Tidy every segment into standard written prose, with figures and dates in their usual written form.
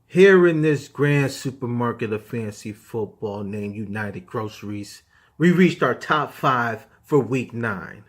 Here in this grand supermarket of fancy football named United Groceries, we reached our top 5 for week 9.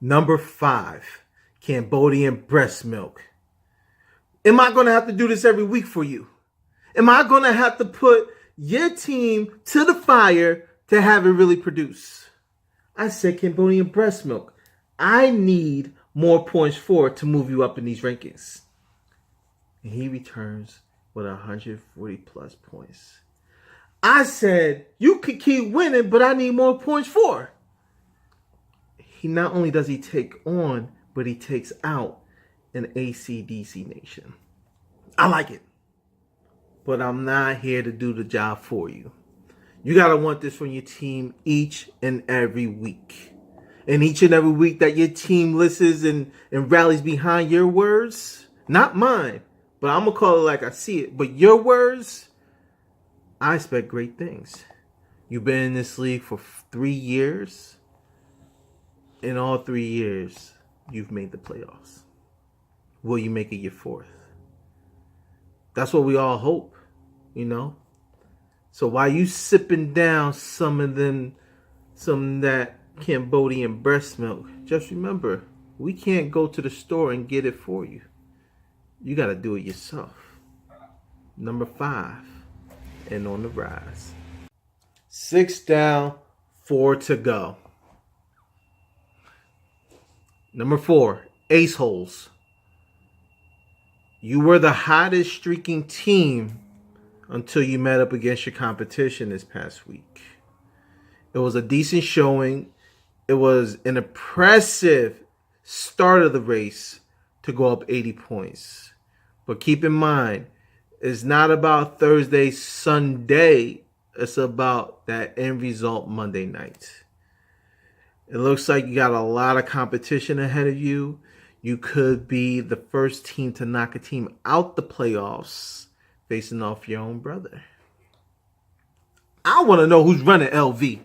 Number 5, Cambodian breast milk. Am I going to have to do this every week for you? Am I going to have to put your team to the fire to have it really produce? I said Cambodian breast milk. I need more points for it to move you up in these rankings. And he returns with 140 plus points. I said, you could keep winning, but I need more points for. He not only does he take on, but he takes out an ACDC nation. I like it. But I'm not here to do the job for you. You got to want this from your team each and every week. And each and every week that your team listens and rallies behind your words, not mine, but I'm going to call it like I see it. But your words, I expect great things. You've been in this league for 3 years. In all 3 years, you've made the playoffs. Will you make it your 4th? That's what we all hope, you know. So while you sipping down some of that Cambodian breast milk, just remember, we can't go to the store and get it for you. You got to do it yourself. Number 5, and on the rise. 6 down, 4 to go. Number 4, ace holes. You were the hottest streaking team until you met up against your competition this past week. It was a decent showing. It was an impressive start of the race to go up 80 points. But keep in mind, it's not about Thursday, Sunday. It's about that end result Monday night. It looks like you got a lot of competition ahead of you. You could be the first team to knock a team out the playoffs facing off your own brother. I want to know who's running LV.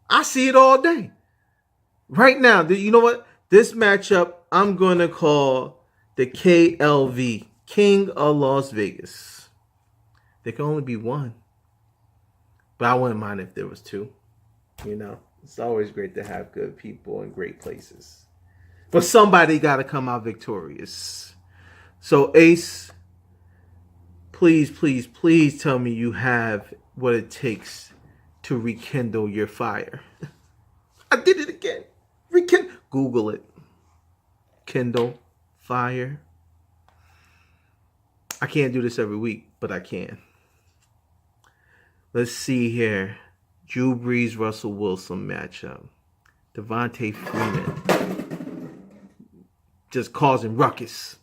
I see it all day. Right now, you know what? This matchup, I'm going to call the KLV, King of Las Vegas. There can only be one. But I wouldn't mind if there was 2. You know, it's always great to have good people in great places. But somebody got to come out victorious. So, Ace, please, please, please tell me you have what it takes to rekindle your fire. I did it again. Google it. Kindle fire. I can't do this every week, but I can. Let's see here. Drew Brees, Russell Wilson matchup. Devontae Freeman just causing ruckus.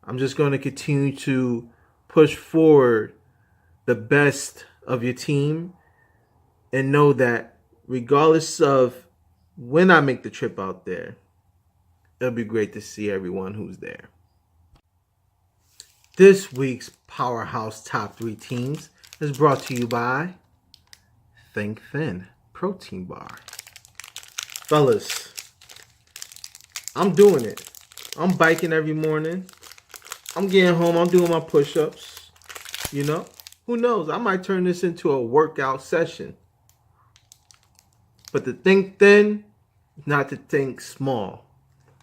I'm just going to continue to push forward the best of your team and know that regardless of when I make the trip out there, it'll be great to see everyone who's there. This week's Powerhouse Top 3 Teams is brought to you by Think Thin Protein Bar. Fellas, I'm doing it. I'm biking every morning. I'm getting home. I'm doing my push-ups. You know, who knows? I might turn this into a workout session. But to think thin, not to think small.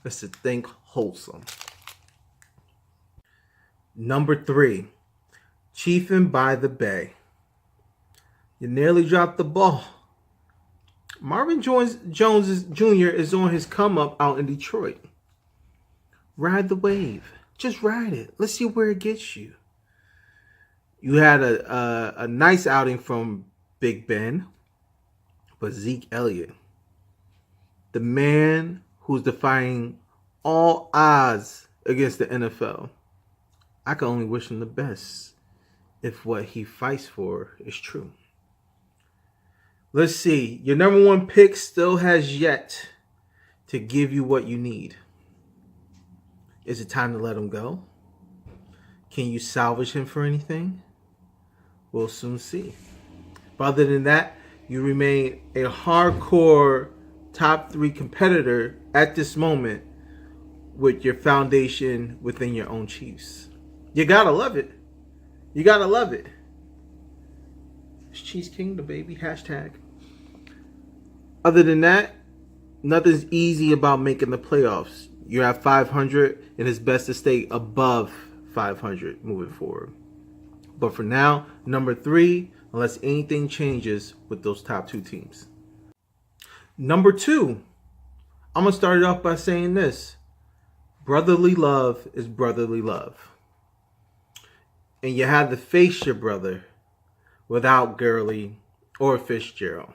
It's to think wholesome. Number 3, Chiefin' by the Bay. You nearly dropped the ball. Marvin Jones Jr. is on his come up out in Detroit. Ride the wave. Just ride it. Let's see where it gets you. You had a nice outing from Big Ben, but Zeke Elliott, the man who's defying all odds against the NFL, I can only wish him the best if what he fights for is true. Let's see. Your number 1 pick still has yet to give you what you need. Is it time to let him go? Can you salvage him for anything? We'll soon see. But other than that, you remain a hardcore top 3 competitor at this moment with your foundation within your own Chiefs. You gotta love it. You gotta love it. It's Cheese Kingdom, baby. Hashtag. Other than that, nothing's easy about making the playoffs. You're at 500, and it's best to stay above 500 moving forward. But for now, number 3, unless anything changes with those top 2 teams. Number 2, I'm going to start it off by saying this. Brotherly love is brotherly love. And you have to face your brother without Gurley or Fitzgerald.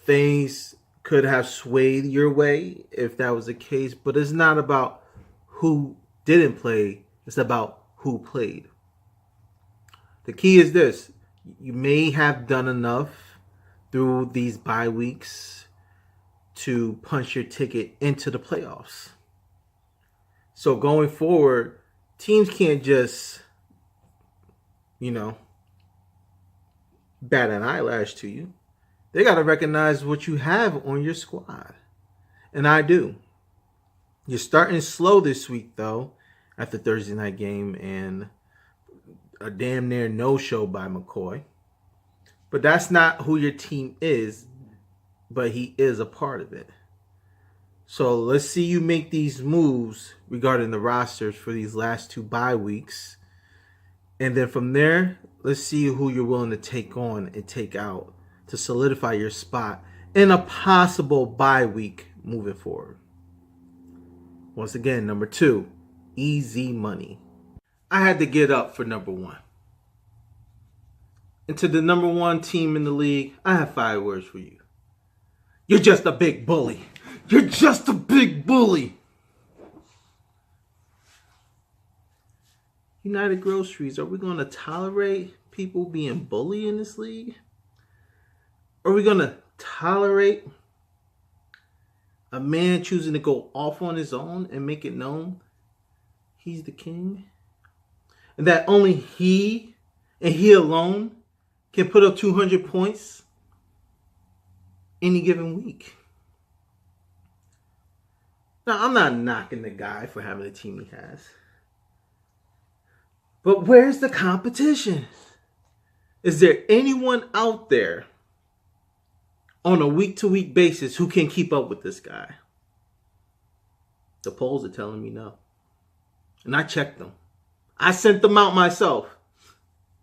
Things could have swayed your way if that was the case, but it's not about who didn't play, it's about who played. The key is this: you may have done enough through these bye weeks to punch your ticket into the playoffs. So going forward, teams can't just, bat an eyelash to you. They got to recognize what you have on your squad. And I do. You're starting slow this week, though, at the Thursday night game and a damn near no-show by McCoy. But that's not who your team is, but he is a part of it. So let's see you make these moves regarding the rosters for these last 2 bye weeks. And then from there, let's see who you're willing to take on and take out to solidify your spot in a possible bye week moving forward. Once again, number 2, easy money. I had to get up for number 1. And to the number 1 team in the league, I have 5 words for you. You're just a big bully. You're just a big bully. United Groceries, are we going to tolerate people being bullied in this league? Are we going to tolerate a man choosing to go off on his own and make it known he's the king? And that only he and he alone can put up 200 points any given week? Now, I'm not knocking the guy for having the team he has. But where's the competition? Is there anyone out there on a week-to-week basis who can keep up with this guy? The polls are telling me no. And I checked them. I sent them out myself.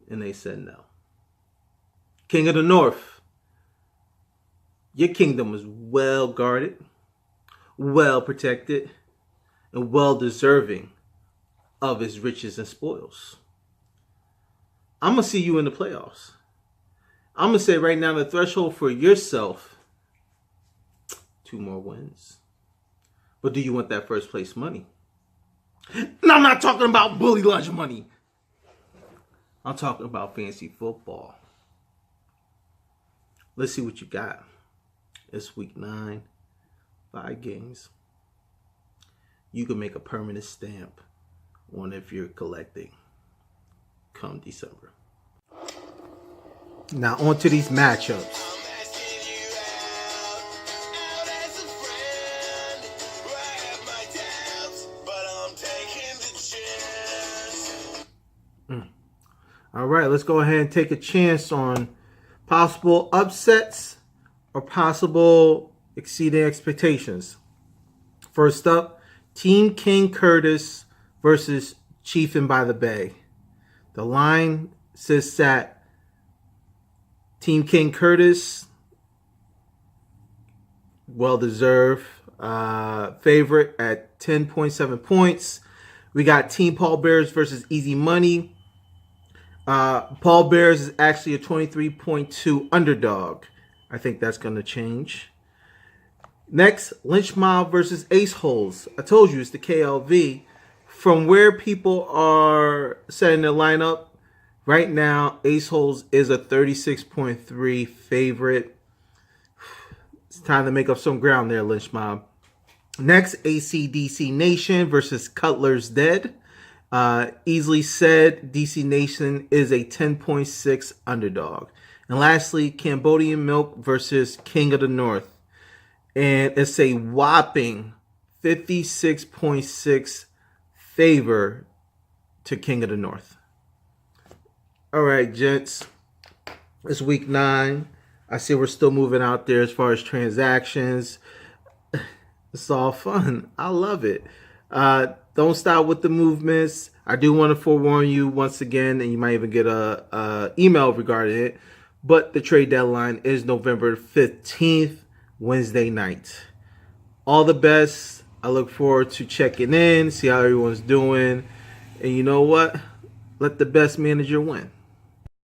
And they said no. King of the North, your kingdom is well guarded, well protected, and well deserving of its riches and spoils. I'm going to see you in the playoffs. I'm going to say right now the threshold for yourself, 2 more wins. But do you want that first place money? And I'm not talking about bully lunch money. I'm talking about fantasy football. Let's see what you got. It's week 9, 5 games. You can make a permanent stamp on if you're collecting come December. Now on to these matchups. All right, let's go ahead and take a chance on possible upsets or possible exceeding expectations. First up, Team King Curtis versus Chiefin by the Bay. The line sits at Team King Curtis, well-deserved favorite at 10.7 points. We got Team Paul Bears versus Easy Money. Paul Bears is actually a 23.2 underdog. I think that's going to change. Next, Lynch Mob versus Ace Holes. I told you it's the KLV. From where people are setting their lineup, right now, Ace Holes is a 36.3 favorite. It's time to make up some ground there, Lynch Mob. Next, ACDC Nation versus Cutler's Dead. Easily said, DC Nation is a 10.6 underdog. And lastly, Cambodian Milk versus King of the North. And it's a whopping 56.6 favor to King of the North. All right, gents. It's week 9. I see we're still moving out there as far as transactions. It's all fun. I love it. Don't stop with the movements. I do want to forewarn you once again, and you might even get a email regarding it. But the trade deadline is November 15th, Wednesday night. All the best. I look forward to checking in, see how everyone's doing. And you know what? Let the best manager win.